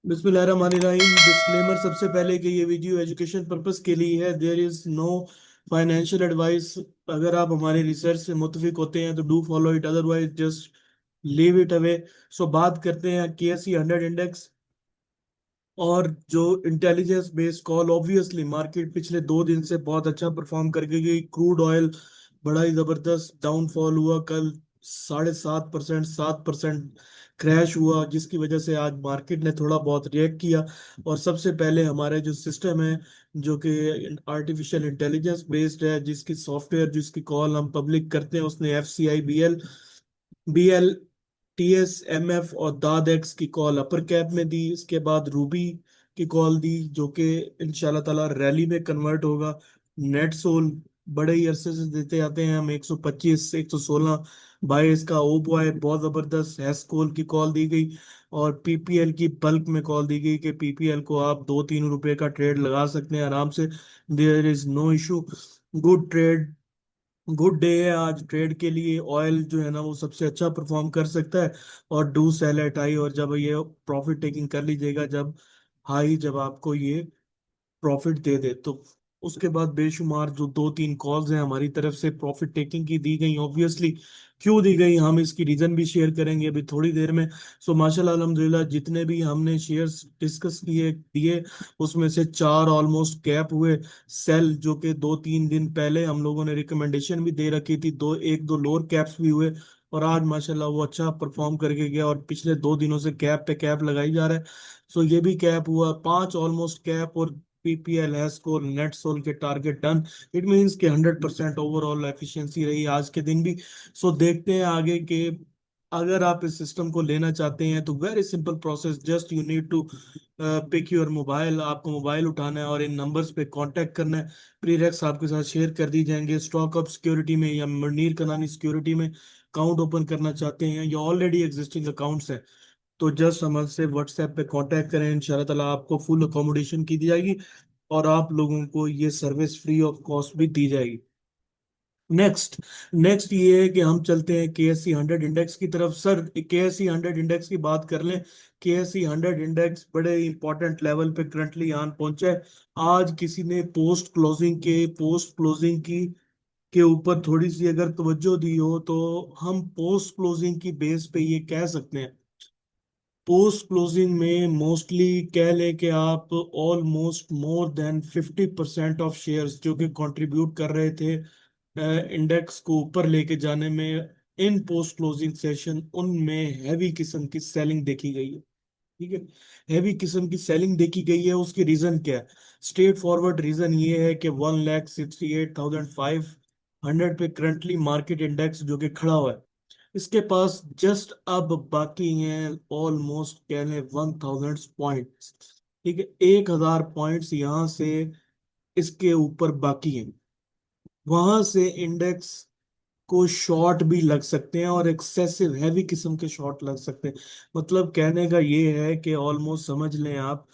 बिस्मिल्लाहिर्रहमानिर्रहीम। डिस्क्लेमर सबसे पहले कि ये वीडियो एजुकेशन पर्पस के लिए है। There is no financial advice. अगर आप हमारे रिसर्च से मुतफिक होते हैं तो do follow it, otherwise just leave it away. So बात करते हैं KSE 100 इंडेक्स और जो intelligence based call. Obviously market पिछले 2 दिन से बहुत अच्छा परफॉर्म करके गई। क्रूड ऑयल बड़ा ही जबरदस्त डाउनफॉल हुआ कल, 7.5%, 7% क्रैश हुआ, जिसकी वजह से आज मार्केट ने थोड़ा बहुत रिएक्ट किया। और सबसे पहले हमारे जो सिस्टम है, जो कि आर्टिफिशियल इंटेलिजेंस बेस्ड है, जिसकी सॉफ्टवेयर जिसकी कॉल हम पब्लिक करते हैं, उसने FCI BL TSMF और दाद एक्स की कॉल अपर कैप में दी। इसके बाद रूबी की कॉल दी, जो कि इंशाल्लाह ताला रैली में कन्वर्ट होगा। नेट सोल बड़े ही अरसे से देते आते हैं हम, 125 से 116 बाय। इसका ओबॉय बहुत जबरदस्त हैस्कोल की कॉल दी गई। और PPL की बल्क में कॉल दी गई कि PPL को आप 2-3 रुपए का ट्रेड लगा सकते हैं आराम से। There is no issue. Good trade, good day है आज ट्रेड के लिए। ऑयल जो है ना वो सबसे अच्छा परफॉर्म कर सकता है। और डू सेल एट हाई, और जब ये प्रॉफिट टेकिंग कर लीजिएगा जब हाई, जब आपको ये प्रॉफिट दे दे तो। उसके बाद बेशुमार जो 2-3 कॉल्स हैं हमारी तरफ से प्रॉफिट टेकिंग की दी गई। ऑब्वियसली क्यों दी गई हम इसकी रीजन भी शेयर करेंगे अभी थोड़ी देर में। सो माशाल्लाह अल्हम्दुलिल्लाह, जितने भी हमने शेयर्स डिस्कस किए दिए, उसमें से 4 ऑलमोस्ट कैप हुए। सेल जो कि 2-3 दिन पहले हम लोगों ने रिकमेंडेशन भी दे रखी थी, दो एक दो लोअर कैप्स भी हुए। और आज माशाल्लाह वो अच्छा परफॉर्म करके गया, और पिछले 2 दिनों से कैप पे कैप लगाई जा रहा है। सो ये भी कैप हुआ, 5 ऑलमोस्ट कैप। और PPL है स्कोर नेट सोल के टारगेट डन। इट मींस कि 100% ओवरऑल एफिशिएंसी रही आज के दिन भी। सो देखते हैं आगे के, अगर आप इस सिस्टम को लेना चाहते हैं तो very simple process, just you need to pick your mobile. आपको मोबाइल उठाना है और इन नंबर्स पे कांटेक्ट करना है। प्रीरेक्स आपके साथ शेयर कर दी जाएंगे। स्टॉक अप सिक्योरिटी में या मनीर कनानी सिक्योरिटी में अकाउंट ओपन करना चाहते हैं या ऑलरेडी एग्जिस्टिंग अकाउंट्स हैं, तो जस्ट हमसे व्हाट्सएप पे कांटेक्ट करें। इंशाल्लाह ताला आपको फुल अकोमोडेशन की दी जाएगी और आप लोगों को ये सर्विस फ्री ऑफ कॉस्ट भी दी जाएगी। नेक्स्ट नेक्स्ट ये है कि हम चलते हैं KSE 100 इंडेक्स की तरफ। सर, KSE 100 इंडेक्स की बात कर लें। KSE 100 इंडेक्स बड़े इंपॉर्टेंट लेवल पे करंटली आन पहुंचा है। आज किसी ने पोस्ट क्लोजिंग के ऊपर थोड़ी सी अगर तवज्जो दी हो, तो हम पोस्ट क्लोजिंग की बेस पे ये कह सकते हैं। पोस्ट क्लोजिंग में मोस्टली कह लें कि आप almost more than 50% of shares जो कि कंट्रीब्यूट कर रहे थे इंडेक्स को ऊपर लेके जाने में, इन पोस्ट क्लोजिंग सेशन उनमें हैवी किस्म की सेलिंग देखी गई है। ठीक है, हैवी किस्म की सेलिंग देखी गई है। उसकी रीजन क्या है? स्ट्रेट फॉरवर्ड रीजन ये है कि 1,68,500 पे करंटली मार्केट इंडेक्स जो कि खड़ा हुआ है, इसके पास जस्ट अब बाकी हैं ऑलमोस्ट कह लें 1,000 पॉइंट्स। ठीक है, 1,000 पॉइंट्स यहाँ से इसके ऊपर बाकी हैं। वहां से इंडेक्स को शॉर्ट भी लग सकते हैं और एक्सेसिव हैवी किस्म के शॉर्ट लग सकते हैं। मतलब कहने का ये है कि ऑलमोस्ट समझ लें आप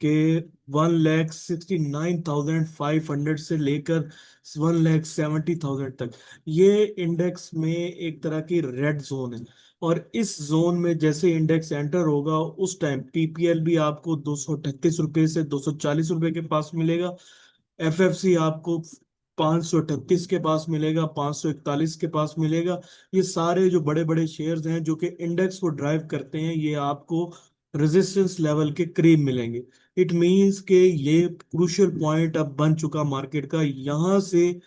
कि 1,69,500 से लेकर 1,70,000 तक ये इंडेक्स में एक तरह की रेड जोन है। और इस जोन में जैसे इंडेक्स एंटर होगा, उस टाइम PPL भी आपको 238 रुपये से 240 रुपये के पास मिलेगा। FFC आपको 538 के पास मिलेगा, 541 के पास मिलेगा। ये सारे जो बड़े बड़े शेयर्स हैं जो कि इंडेक्स को ड्राइव करते हैं, ये आपको रेजिस्टेंस लेवल के करीब मिलेंगे। इट मींस कि ये क्रूशियल पॉइंट अब बन चुका मार्केट का। यहाँ से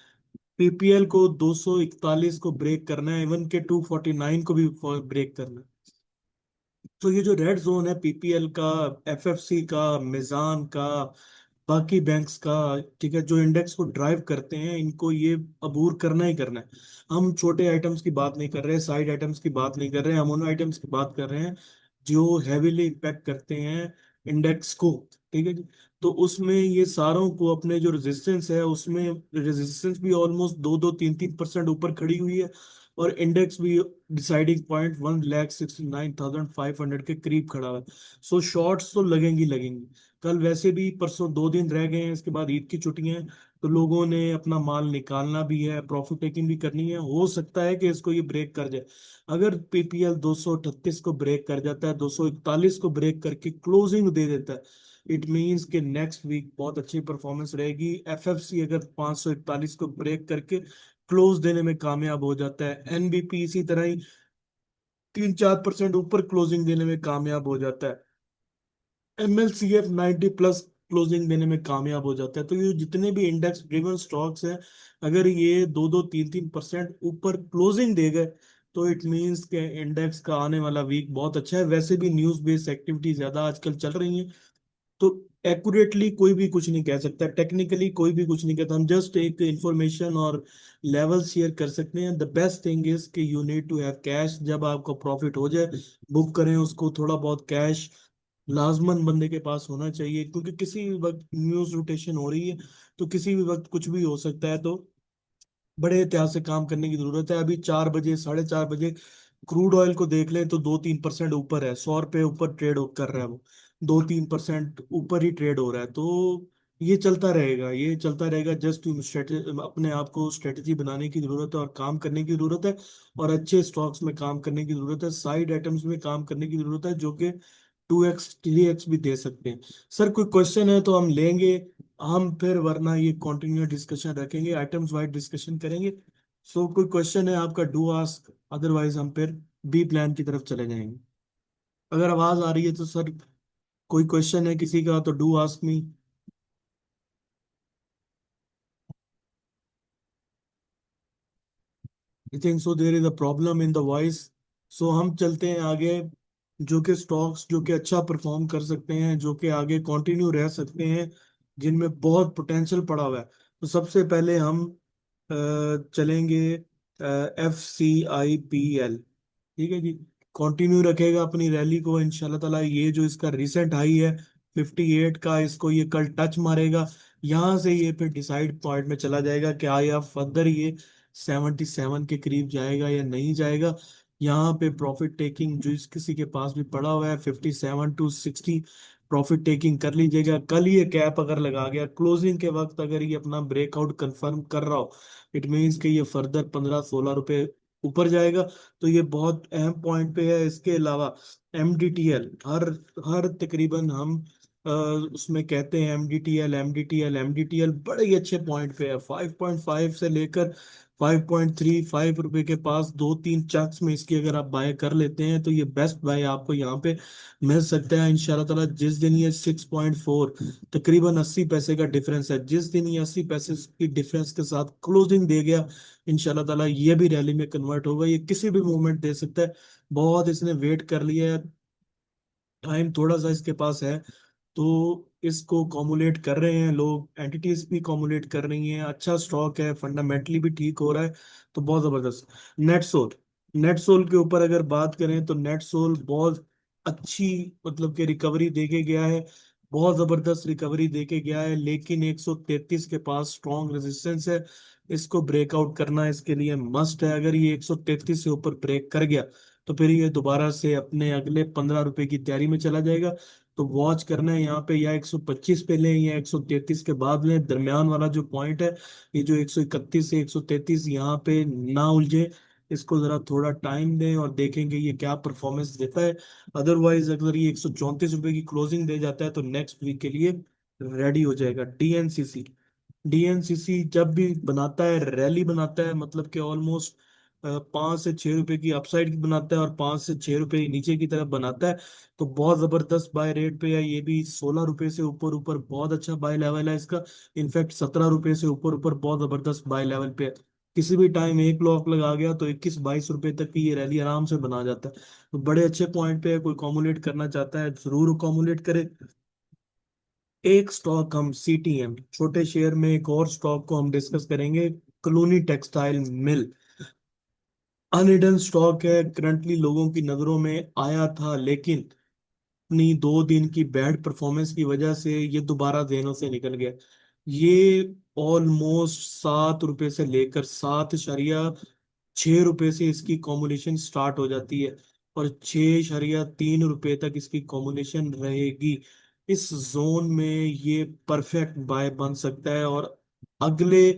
PPL को 241 को ब्रेक करना है, इवन के 249 को भी ब्रेक करना है। तो ये जो रेड जोन है PPL का, FFC का, मिजान का, बाकी बैंक्स का, ठीक है, जो इंडेक्स को ड्राइव करते हैं, इनको ये अबूर करना ही करना है। हम छोटे आइटम्स की बात नहीं कर रहे, साइड आइटम्स की बात नहीं कर रहे, हम उन आइटम्स की बात कर रहे हैं जो हैवीली इम्पैक्ट करते हैं इंडेक्स को। ठीक है जी। तो उसमें ये सारों को अपने जो रेजिस्टेंस है, उसमें रेजिस्टेंस भी ऑलमोस्ट 2-2, 3-3% ऊपर खड़ी हुई है। और इंडेक्स भी डिसाइडिंग पॉइंट 1,69,500 के करीब खड़ा है। सो शॉर्ट्स तो लगेंगी लगेंगी। कल वैसे भी परसों 2 दिन रह गए हैं, इसके बाद ईद की छुट्टियां हैं, तो लोगों ने अपना माल निकालना भी है, प्रॉफिट टेकिंग भी करनी है। हो सकता है कि इसको ये ब्रेक कर जाए। अगर पीपीएल 238 को ब्रेक कर जाता है, 241 को ब्रेक करके क्लोजिंग दे देता है, इट मींस कि नेक्स्ट वीक बहुत अच्छी परफॉर्मेंस रहेगी। एफएफसी अगर 541 को ब्रेक करके क्लोज देने में कामयाब हो जाता है, एनबीपी इसी तरह ही 3-4% ऊपर क्लोजिंग देने में कामयाब हो जाता है, एमएलसीएफ 90+ क्लोजिंग देने में कामयाब हो जाता है, तो ये जितने भी इंडेक्स ड्रिवन स्टॉक्स हैं, अगर ये 2-2, 3-3% ऊपर क्लोजिंग दे गए, तो इट मींस के इंडेक्स का आने वाला वीक बहुत अच्छा है। वैसे भी न्यूज बेस्ड एक्टिविटी ज्यादा आजकल चल रही है, तो एक्यूरेटली कोई भी कुछ नहीं कह सकता, टेक्निकली कोई भी कुछ नहीं कहता। हम जस्ट एक इंफॉर्मेशन और लेवल शेयर कर सकते हैं। द बेस्ट थिंग इज कि you need to have cash. जब आपको प्रॉफिट हो जाए, बुक करें उसको। थोड़ा बहुत कैश लाजमन बंदे के पास होना चाहिए, क्योंकि किसी भी वक्त न्यूज रोटेशन हो रही है, तो किसी भी वक्त कुछ भी हो सकता है। तो बड़े एहतियात से काम करने की जरूरत है। अभी 4 बजे, 4:30 बजे क्रूड ऑयल को देख लें तो 2-3% ऊपर है, 100 रुपये ऊपर ट्रेड कर रहा है वो। 2-3% ऊपर ही ट्रेड हो रहा है। तो ये चलता रहेगा, ये चलता रहेगा। जस्ट अपने आप को स्ट्रेटेजी बनाने की जरूरत है और काम करने की जरूरत है, और अच्छे स्टॉक्स में काम करने की जरूरत है, साइड आइटम्स में काम करने की जरूरत है, जो कि 2x 3x भी दे सकते हैं। सर कोई क्वेश्चन है तो हम लेंगे, हम फिर वरना ये कंटिन्यू डिस्कशन रखेंगे, आइटम्स वाइज डिस्कशन करेंगे। सो कोई क्वेश्चन है आपका, डू आस्क, अदरवाइज हम फिर बी प्लान की तरफ चले जाएंगे। अगर आवाज आ रही है तो सर, कोई क्वेश्चन है किसी का तो do ask me. I think so there is a problem in the voice. So हम चलते हैं आगे। जो कि स्टॉक्स जो कि अच्छा परफॉर्म कर सकते हैं, जो कि आगे कंटिन्यू रह सकते हैं, जिनमें बहुत पोटेंशियल पड़ा हुआ है, तो सबसे पहले हम चलेंगे FCIPL। ठीक है जी, कंटिन्यू रखेगा अपनी रैली को इंशाल्लाह ताला। ये जो इसका रिसेंट हाई है 58 का, इसको ये कल टच मारेगा। यहाँ से ये फिर डिसाइड पॉइंट में चला जाएगा कि आया फर्दर ये 77 के करीब जाएगा या नहीं जाएगा। यहाँ पे प्रॉफिट टेकिंग जो इस किसी के पास भी पड़ा हुआ है 57 to 60, प्रॉफिट टेकिंग कर लीजिएगा। कल ये कैप अगर लगा गया क्लोजिंग के वक्त, अगर ये अपना ब्रेकआउट कंफर्म कर रहा हो, इट मीन्स कि ये फर्दर 15-16 रुपए ऊपर जाएगा। तो ये बहुत अहम पॉइंट पे है। इसके अलावा MDTL, हर हर तकरीबन हम उसमें कहते हैं MDTL MDTL MDTL, बड़े ही अच्छे पॉइंट पे है। 5.5 से लेकर 5.35 रुपए के पास 2-3 चंक्स में इसकी अगर आप बाय कर लेते हैं, तो ये बेस्ट बाय आपको यहाँ पे मिल सकता है इंशाल्लाह ताला। जिस दिन ये 6.4, तकरीबन 80 पैसे का डिफरेंस है, जिस दिन ये 80 पैसे की डिफरेंस के साथ क्लोजिंग दे गया, इंशाल्लाह ताला ये भी रैली में कन्वर्ट होगा। ये किसी भी मूवमेंट दे सकता है। बहुत इसने वेट कर लिया है, टाइम थोड़ा सा इसके पास है, तो इसको कॉमुलेट कर रहे हैं लोग, एंटिटीज भी कॉमुलेट कर रही हैं। अच्छा स्टॉक है, फंडामेंटली भी ठीक हो रहा है, तो बहुत जबरदस्त। नेटसोल, नेटसोल के ऊपर अगर बात करें तो नेटसोल बहुत अच्छी, मतलब कि रिकवरी देके गया है, बहुत जबरदस्त रिकवरी देके गया है, लेकिन 133 के पास स्ट्रॉन्ग रेजिस्टेंस है। इसको ब्रेकआउट करना इसके लिए मस्ट है। अगर ये 133 से ऊपर ब्रेक कर गया, तो फिर ये दोबारा से अपने अगले 15 रुपए की तैयारी में चला जाएगा। तो वॉच करना है यहाँ पे, या 125 पे लें या 133 के बाद लें। दरमियान वाला जो पॉइंट है, ये जो 131 से 133, यहाँ पे ना उलझे, इसको जरा थोड़ा टाइम दें और देखेंगे ये क्या परफॉर्मेंस देता है। अदरवाइज अगर ये 134 रुपए की क्लोजिंग दे जाता है, तो नेक्स्ट वीक के लिए रेडी हो जाएगा। डीएनसीसी, डीएनसीसी जब भी बनाता है रैली बनाता है, मतलब कि ऑलमोस्ट 5 से 6 रुपए की अपसाइड की बनाता है, और 5 से 6 रुपए नीचे की तरफ बनाता है। तो बहुत जबरदस्त बाय रेट पे है। ये भी 16 रुपए से ऊपर ऊपर बहुत अच्छा बाय लेवल है इसका। इनफैक्ट 17 रुपए से ऊपर ऊपर बहुत जबरदस्त बाय लेवल पे है। किसी भी टाइम एक लॉक लगा गया तो 21-22 रुपए तक की ये रैली आराम से बना जाता है। तो बड़े अच्छे पॉइंट पे है। कोई कॉमुलेट करना चाहता है जरूर कॉमुलेट करे। एक स्टॉक हम CTM, छोटे शेयर में एक और स्टॉक को हम डिस्कस करेंगे, कलोनी टेक्सटाइल मिल। अनहिडन स्टॉक है, करंटली लोगों की नजरों में आया था, लेकिन अपनी 2 दिन की बैड परफॉर्मेंस की वजह से ये दोबारा जेनों से निकल गया। ये ऑलमोस्ट 7 रुपए से लेकर 7 6 रुपए से इसकी कॉम्बिनेशन स्टार्ट हो जाती है और 6.3 रुपए तक इसकी कॉम्बिनेशन रहेगी। इस जोन में ये परफेक्ट बाय बन सकता है। और अगले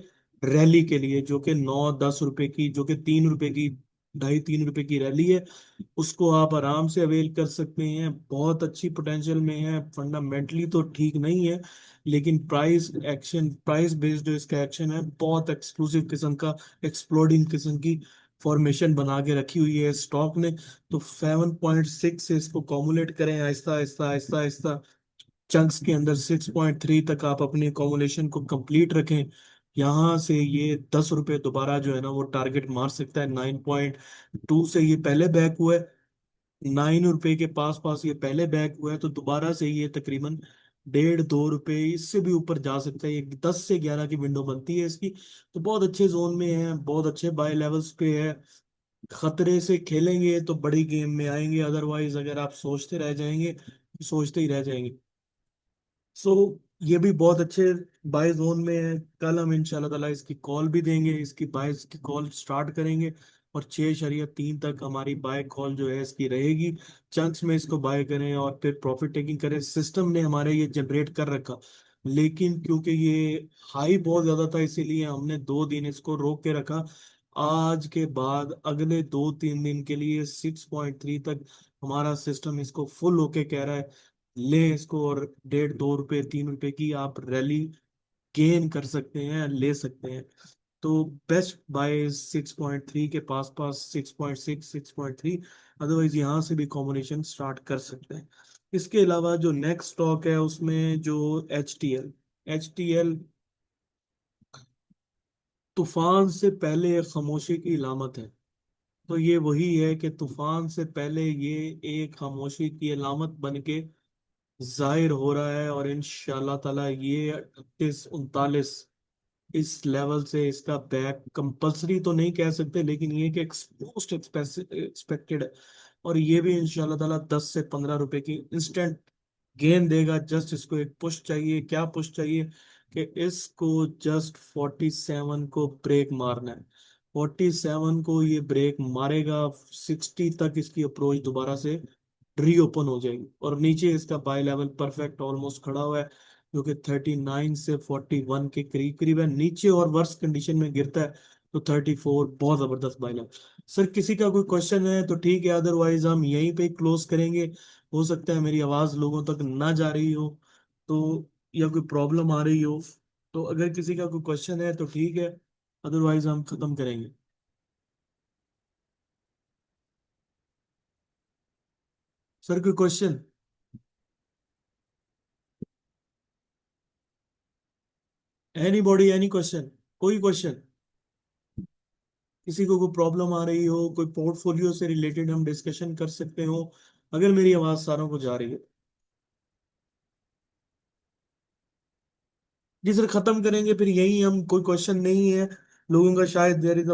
रैली के लिए जो कि 9-10 रुपए की, जो कि 3 रुपए की, 2.5-3 रुपए की रैली है, उसको आप आराम से अवेल कर सकते हैं। बहुत अच्छी पोटेंशियल में है, फंडामेंटली तो ठीक नहीं है, लेकिन प्राइस बेस्ड जो इसका एक्शन है, बहुत एक्सक्लूसिव किस्म का, एक्सप्लोडिंग किस्म की फॉर्मेशन बना के रखी हुई है स्टॉक ने। तो 7.6 से इसको कॉमुलेट करें आहिस्ता आहिस्ता आहिस्ता आहिस्ता, चंक्स के अंदर 6.3 तक आप अपनी कॉमुलेशन को कंप्लीट रखें। यहाँ से ये 10 रुपए दोबारा जो है ना वो टारगेट मार सकता है। 9.2 से ये पहले बैक हुआ है, 9 रुपए के पास पास ये पहले बैक हुआ है, तो दोबारा से ये तकरीबन 1.5-2 रुपए, इससे भी ऊपर जा सकता है। ये 10 से 11 की विंडो बनती है इसकी। तो बहुत अच्छे जोन में है, बहुत अच्छे बाय लेवल्स पे है। खतरे से खेलेंगे तो बड़ी गेम में आएंगे, अदरवाइज अगर आप सोचते रह जाएंगे तो सोचते ही रह जाएंगे। सो ये भी बहुत अच्छे बाय जोन में है। कल हम इंशाल्लाह ताला इसकी कॉल भी देंगे, इसकी बाय की कॉल स्टार्ट करेंगे और 6.3 तक हमारी बाय कॉल जो है इसकी रहेगी। चंक्स में इसको बाय करें और फिर प्रॉफिट टेकिंग करें। सिस्टम ने हमारे ये जनरेट कर रखा, लेकिन क्योंकि ये हाई बहुत ज्यादा था इसीलिए हमने 2 दिन इसको रोक के रखा। आज के बाद अगले 2-3 दिन के लिए 6.3 तक हमारा सिस्टम इसको फुल होके कह रहा है ले इसको, और 1.5-2 रुपए 3 रुपए की आप रैली गेन कर सकते हैं, ले सकते हैं। तो बेस्ट बाय 6.3 के पास पास, 6.6 6.3। अदरवाइज यहाँ से भी कॉम्बिनेशन स्टार्ट कर सकते हैं। इसके अलावा जो नेक्स्ट स्टॉक है उसमें जो एच टी एल तूफान से पहले एक खामोशी की अलामत है। तो ये वही है कि तूफान से पहले ये एक खामोशी की अलामत बन के जाहिर हो रहा है। और इंशाल्लाह ताला ये 38-39 इस लेवल से इसका बैक कंपलसरी तो नहीं कह सकते, लेकिन ये कि मोस्ट एक्सपेक्टेड है। और ये भी इंशाल्लाह ताला 10 से 15 रुपए की इंस्टेंट गेन देगा। जस्ट इसको एक पुश चाहिए। क्या पुश चाहिए? कि इसको जस्ट 47 को ब्रेक मारना है। 47 को ये ब्रेक मारेगा, 60 तक इसकी अप्रोच दोबारा से रीओपन हो जाएगी। और नीचे इसका बाय लेवल परफेक्ट ऑलमोस्ट खड़ा हुआ है, जो कि 39 से 41 के करीब करीब है। नीचे और वर्स कंडीशन में गिरता है तो 34 बहुत जबरदस्त बाय लेवल। सर किसी का कोई क्वेश्चन है तो ठीक है, अदरवाइज हम यहीं पे क्लोज करेंगे। हो सकता है मेरी आवाज लोगों तक ना जा रही हो तो, या कोई प्रॉब्लम आ रही हो, तो अगर किसी का कोई क्वेश्चन है तो ठीक है, अदरवाइज हम खत्म करेंगे। सर कोई question? Any body any question? कोई क्वेश्चन? किसी को कोई प्रॉब्लम आ रही हो, कोई पोर्टफोलियो से रिलेटेड हम डिस्कशन कर सकते हो, अगर मेरी आवाज सारों को जा रही है। जी सर, खत्म करेंगे फिर यही हम। कोई क्वेश्चन नहीं है लोगों का शायद, देयर इज